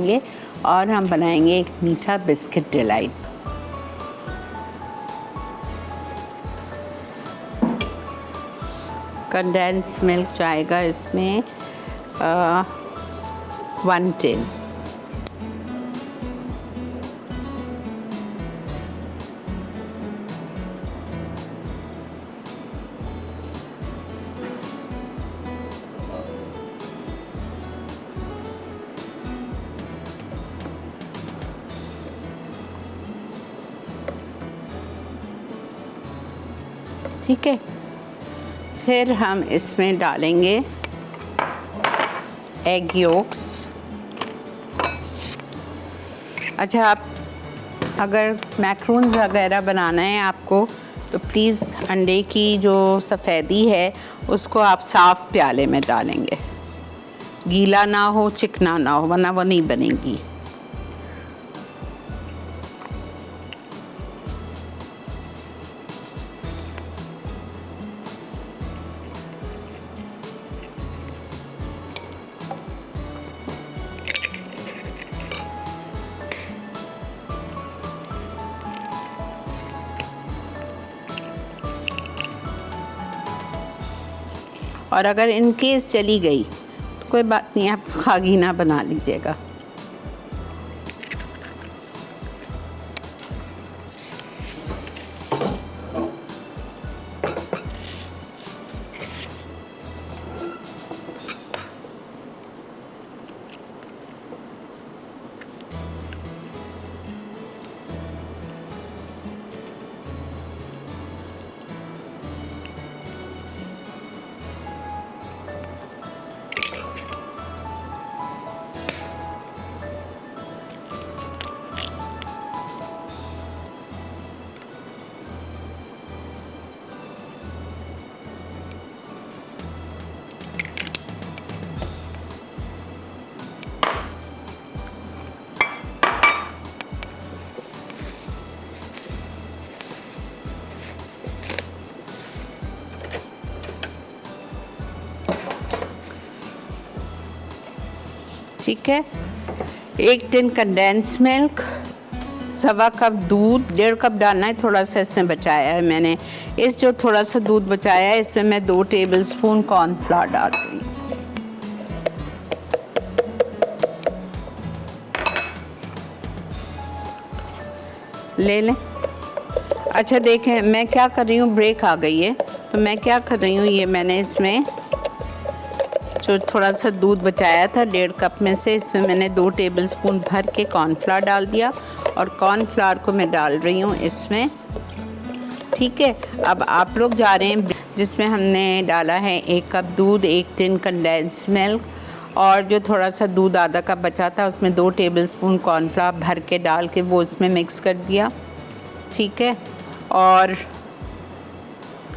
डालेंगे और हम बनाएंगे एक मीठा बिस्किट डिलाइट। कंडेंस मिल्क जाएगा इसमें 1 टिन। ठीक है, फिर हम इसमें डालेंगे एग योक्स। अच्छा, आप अगर मैक्रोन्स वगैरह बनाना है आपको तो प्लीज़ अंडे की जो सफ़ेदी है उसको आप साफ़ प्याले में डालेंगे, गीला ना हो, चिकना ना हो, वरना वो नहीं बनेगी। और अगर इन केस चली गई तो कोई बात नहीं, आप खागीना बना लीजिएगा। ठीक है, 1 टिन कंडेंस मिल्क, 1.25 कप दूध, 1.5 कप डालना है, थोड़ा सा इसमें बचाया है मैंने। इस जो थोड़ा सा दूध बचाया है इसमें मैं 2 टेबलस्पून कॉर्नफ्लावर डाल रही हूँ। ले लें। अच्छा देखें, मैं क्या कर रही हूँ, ब्रेक आ गई है तो मैं क्या कर रही हूँ, ये मैंने इसमें जो थोड़ा सा दूध बचाया था 1.5 कप में से, इसमें मैंने 2 टेबलस्पून भर के कॉर्नफ्लावर डाल दिया और कॉर्नफ्लावर को मैं डाल रही हूँ इसमें। ठीक है, अब आप लोग जा रहे हैं जिसमें हमने डाला है 1 कप दूध, 1 टिन कंडेंस मिल्क और जो थोड़ा सा दूध आधा कप बचा था उसमें 2 टेबलस्पून कॉर्नफ्लावर भर के डाल के वो इसमें मिक्स कर दिया। ठीक है, और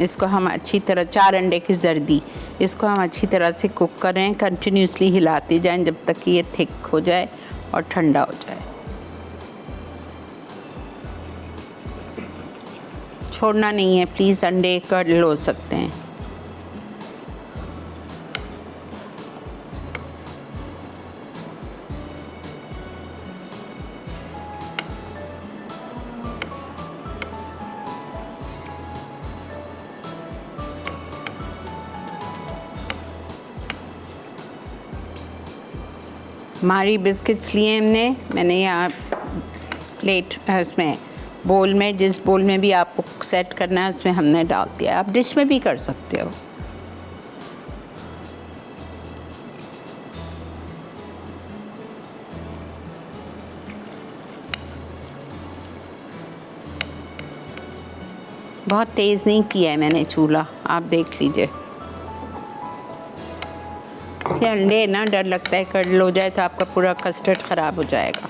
इसको हम अच्छी तरह, 4 अंडे की जर्दी, इसको हम अच्छी तरह से कुक करें, कंटिन्यूसली हिलाते जाएं जब तक कि ये थिक हो जाए और ठंडा हो जाए। छोड़ना नहीं है प्लीज़, अंडे कर्ल हो सकते हैं। मारी बिस्किट्स लिए हमने, मैंने यहाँ प्लेट इसमें बोल में, जिस बोल में भी आपको सेट करना है उसमें हमने डाल दिया। आप डिश में भी कर सकते हो। बहुत तेज़ नहीं किया है मैंने चूल्हा, आप देख लीजिए। ये अंडे ना, डर लगता है कर्ल हो जाए तो आपका पूरा कस्टर्ड ख़राब हो जाएगा।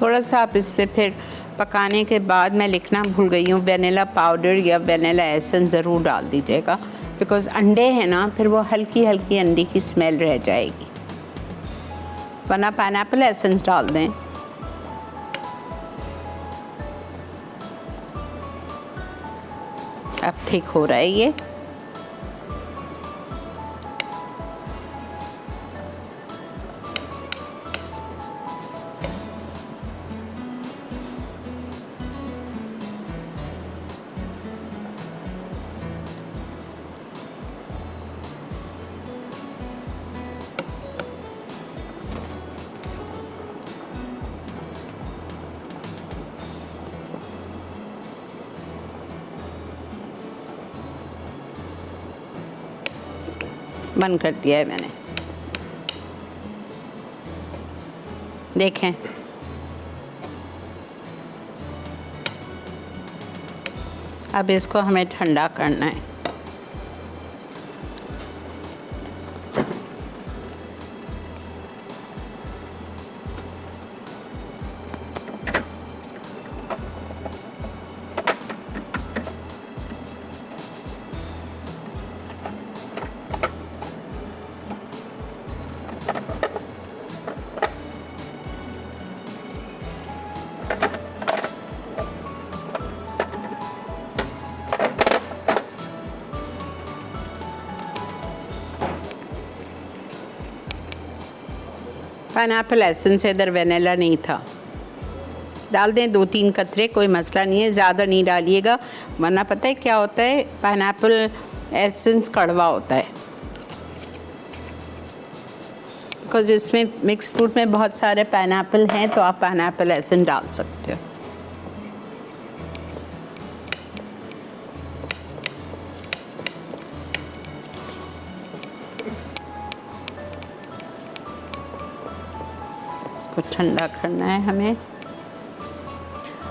थोड़ा सा आप इस पे फिर पकाने के बाद मैं लिखना भूल गई हूँ, वेनिला पाउडर या वेनिला एसेंस ज़रूर डाल दीजिएगा, बिकॉज़ अंडे हैं ना, फिर वो हल्की हल्की अंडे की स्मेल रह जाएगी, वरना पाइनएप्पल एसेंस डाल दें। अब ठीक हो रहा है ये। बंद कर दिया है मैंने, देखें। अब इसको हमें ठंडा करना है। पाइनएप्पल एसेंस इधर वेनिला नहीं था, डाल दें 2-3 कतरे, कोई मसला नहीं है, ज़्यादा नहीं डालिएगा, वरना पता है क्या होता है, पाइनएप्पल एसेंस कड़वा होता है, बिकॉज इसमें मिक्स फ्रूट में बहुत सारे पाइनएप्पल हैं, तो आप पाइनएप्पल एसेंस डाल सकते हो। ठंडा करना है हमें।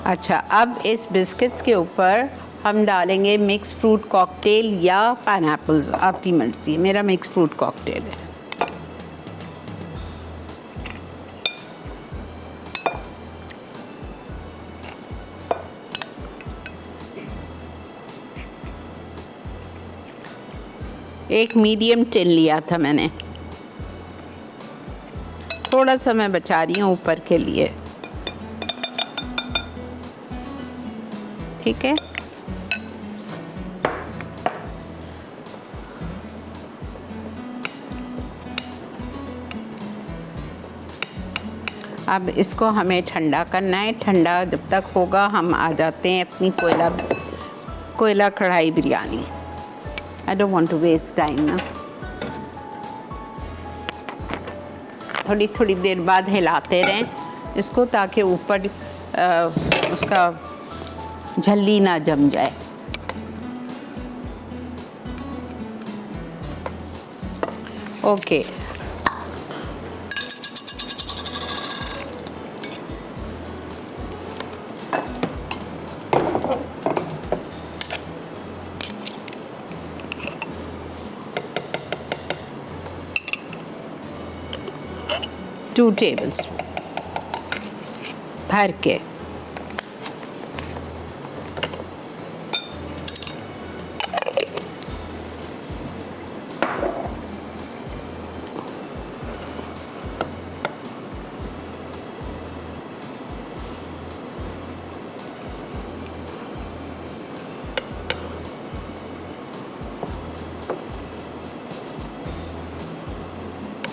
अच्छा, अब इस बिस्किट्स के ऊपर हम डालेंगे मिक्स फ्रूट कॉकटेल या पाइनएप्पल्स, आपकी मर्जी। मेरा मिक्स फ्रूट कॉकटेल है। एक मीडियम टिन लिया था मैंने, थोड़ा सा मैं बचा रही हूँ ऊपर के लिए, ठीक है। अब इसको हमें ठंडा करना है। ठंडा जब तक होगा हम आ जाते हैं अपनी कोयला कढ़ाई biryani. I don't want to waste time ना। थोड़ी थोड़ी देर बाद हिलाते रहें इसको, ताकि ऊपर उसका झल्ली ना जम जाए। ओके, टू टेबलस्पून भर के।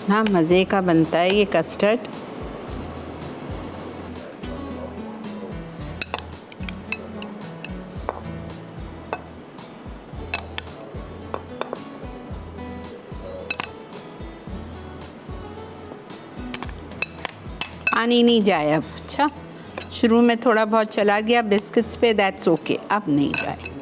हाँ, मज़े का बनता है ये कस्टर्ड। पानी नहीं जाए अब। अच्छा, शुरू में थोड़ा बहुत चला गया बिस्किट्स पे, दैट्स ओके, अब नहीं जाए।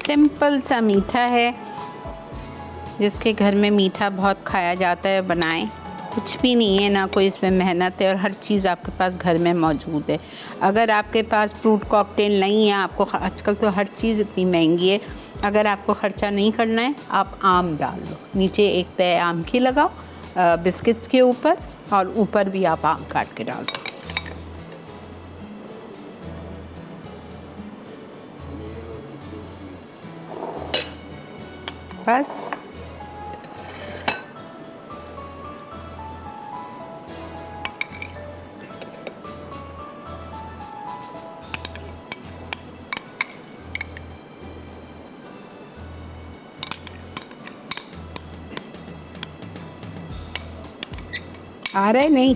सिंपल सा मीठा है, जिसके घर में मीठा बहुत खाया जाता है बनाएं। कुछ भी नहीं है, ना कोई इसमें मेहनत है और हर चीज़ आपके पास घर में मौजूद है। अगर आपके पास फ्रूट कॉकटेल नहीं है, आपको आजकल तो हर चीज़ इतनी महंगी है, अगर आपको ख़र्चा नहीं करना है आप आम डाल लो, नीचे एक तय आम की लगाओ बिस्किट्स के ऊपर, और ऊपर भी आप आम काट के डाल दो। बस आ रहा है नहीं?